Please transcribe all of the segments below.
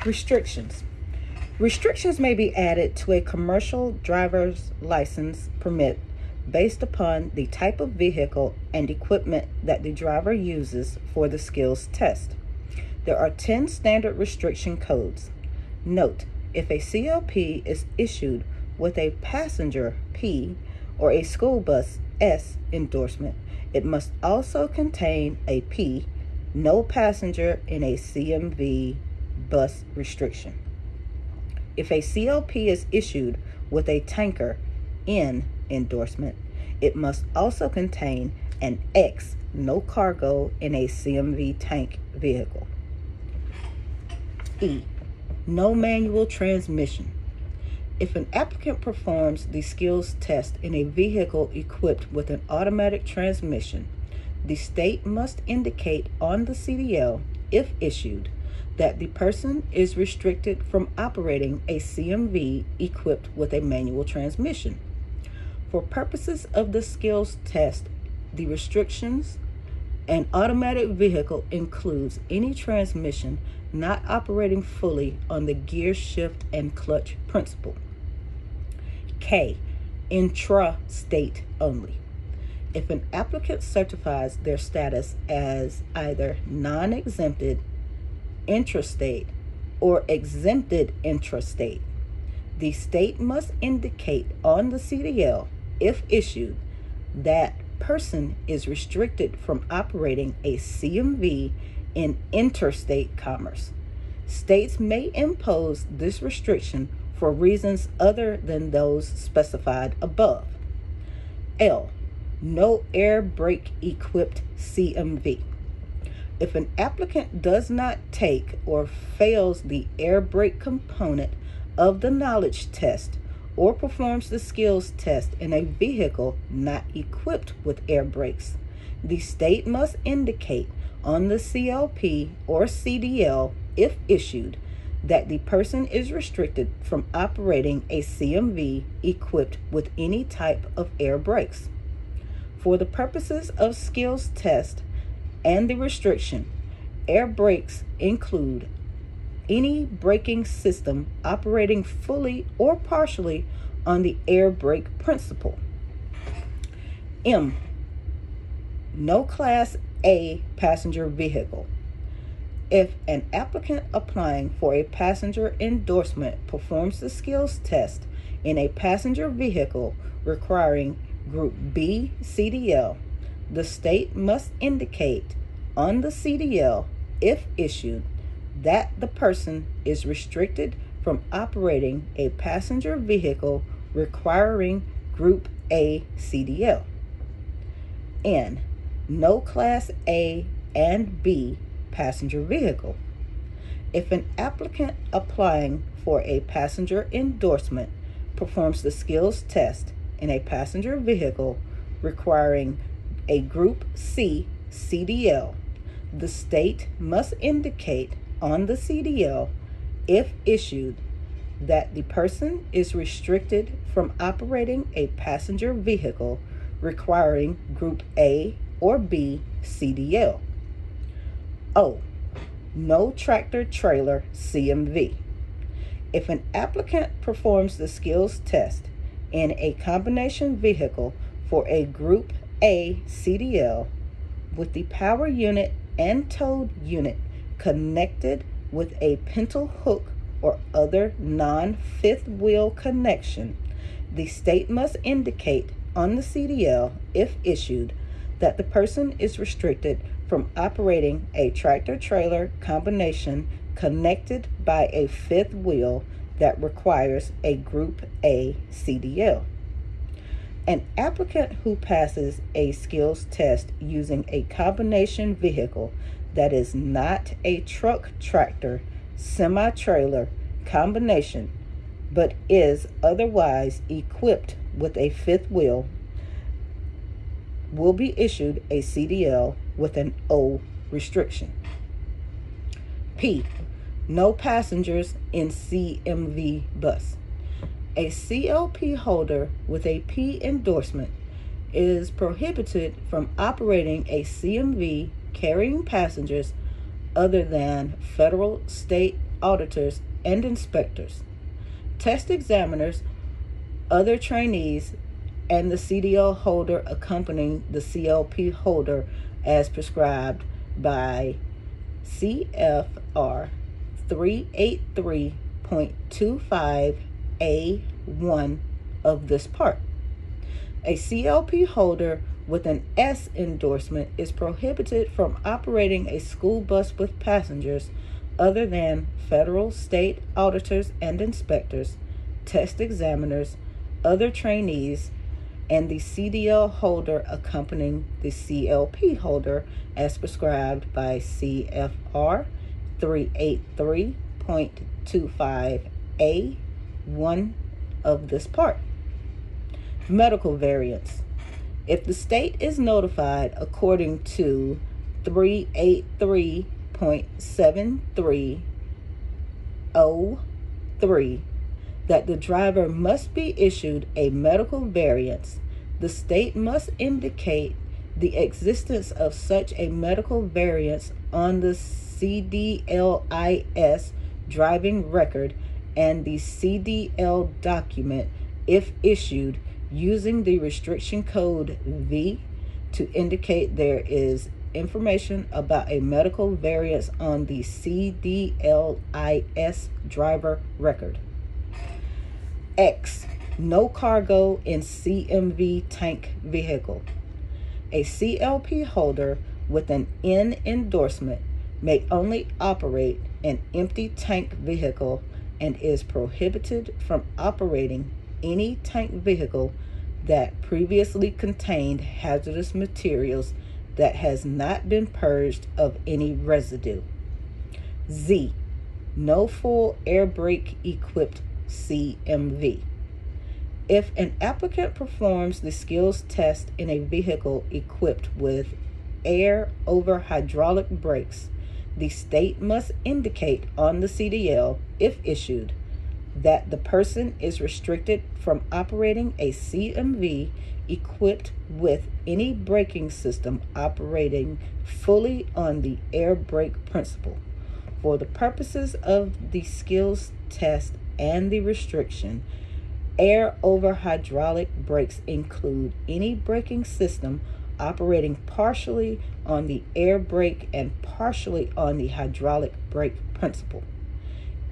Restrictions. Restrictions may be added to a commercial driver's license permit based upon the type of vehicle and equipment that the driver uses for the skills test. There are 10 standard restriction codes. Note, if a CLP is issued with a passenger P or a school bus S endorsement, it must also contain a P, no passenger in a CMV bus restriction. If a CLP is issued with a tanker N endorsement, it must also contain an X, no cargo in a CMV tank vehicle. E, no manual transmission. If an applicant performs the skills test in a vehicle equipped with an automatic transmission, the state must indicate on the CDL, if issued, that the person is restricted from operating a CMV equipped with a manual transmission. For purposes of the skills test, the restrictions, an automatic vehicle includes any transmission not operating fully on the gear shift and clutch principle. K, intra-state only. If an applicant certifies their status as either non-exempted intrastate or exempted intrastate, the state must indicate on the CDL, if issued, that person is restricted from operating a CMV in interstate commerce. States may impose this restriction for reasons other than those specified above. L, no air brake equipped CMV. If an applicant does not take or fails the air brake component of the knowledge test or performs the skills test in a vehicle not equipped with air brakes, the state must indicate on the CLP or CDL, if issued, that the person is restricted from operating a CMV equipped with any type of air brakes. For the purposes of skills test and the restriction, air brakes include any braking system operating fully or partially on the air brake principle. M, no Class A passenger vehicle. If an applicant applying for a passenger endorsement performs the skills test in a passenger vehicle requiring Group B CDL, the state must indicate on the CDL, if issued, that the person is restricted from operating a passenger vehicle requiring Group A CDL. N, no Class A and B passenger vehicle. If an applicant applying for a passenger endorsement performs the skills test in a passenger vehicle requiring a Group C CDL, the state must indicate on the CDL, if issued, that the person is restricted from operating a passenger vehicle requiring Group A or B CDL. O, no tractor trailer CMV. If an applicant performs the skills test in a combination vehicle for a Group A CDL with the power unit and towed unit connected with a pintle hook or other non-fifth wheel connection, the state must indicate on the CDL, if issued, that the person is restricted from operating a tractor-trailer combination connected by a fifth wheel that requires a Group A CDL. An applicant who passes a skills test using a combination vehicle that is not a truck-tractor semi-trailer combination but is otherwise equipped with a fifth wheel will be issued a CDL with an O restriction. P, no passengers in CMV bus. A CLP holder with a P endorsement is prohibited from operating a CMV carrying passengers other than federal, state, auditors, and inspectors, test examiners, other trainees, and the CDL holder accompanying the CLP holder as prescribed by CFR 383.25A1 of this part. A CLP holder with an S endorsement is prohibited from operating a school bus with passengers other than federal, state auditors and inspectors, test examiners, other trainees, and the CDL holder accompanying the CLP holder as prescribed by CFR 383.25A1 of this part. Medical variants. If the state is notified according to 383.7303 that the driver must be issued a medical variance, the state must indicate the existence of such a medical variance on the CDLIS driving record and the CDL document, if issued, using the restriction code V to indicate there is information about a medical variance on the CDLIS driver record. X, no cargo in CMV tank vehicle. A CLP holder with an N endorsement may only operate an empty tank vehicle and is prohibited from operating any tank vehicle that previously contained hazardous materials that has not been purged of any residue. Z, no full air brake equipped CMV. If an applicant performs the skills test in a vehicle equipped with air over hydraulic brakes, the state must indicate on the CDL, if issued, that the person is restricted from operating a CMV equipped with any braking system operating fully on the air brake principle. For the purposes of the skills test and the restriction, air over hydraulic brakes include any braking system operating partially on the air brake and partially on the hydraulic brake principle.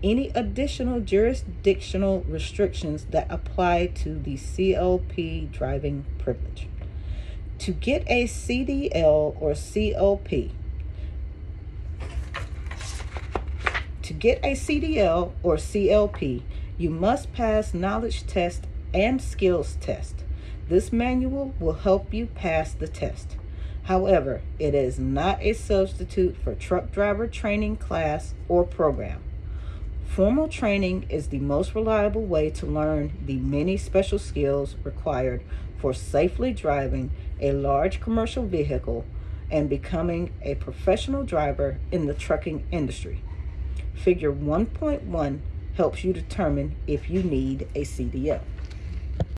Any additional jurisdictional restrictions that apply to the CLP driving privilege. To get a CDL or CLP, you must pass knowledge test and skills test. This manual will help you pass the test. However, it is not a substitute for truck driver training class or program. Formal training is the most reliable way to learn the many special skills required for safely driving a large commercial vehicle and becoming a professional driver in the trucking industry. Figure 1.1 helps you determine if you need a CDL.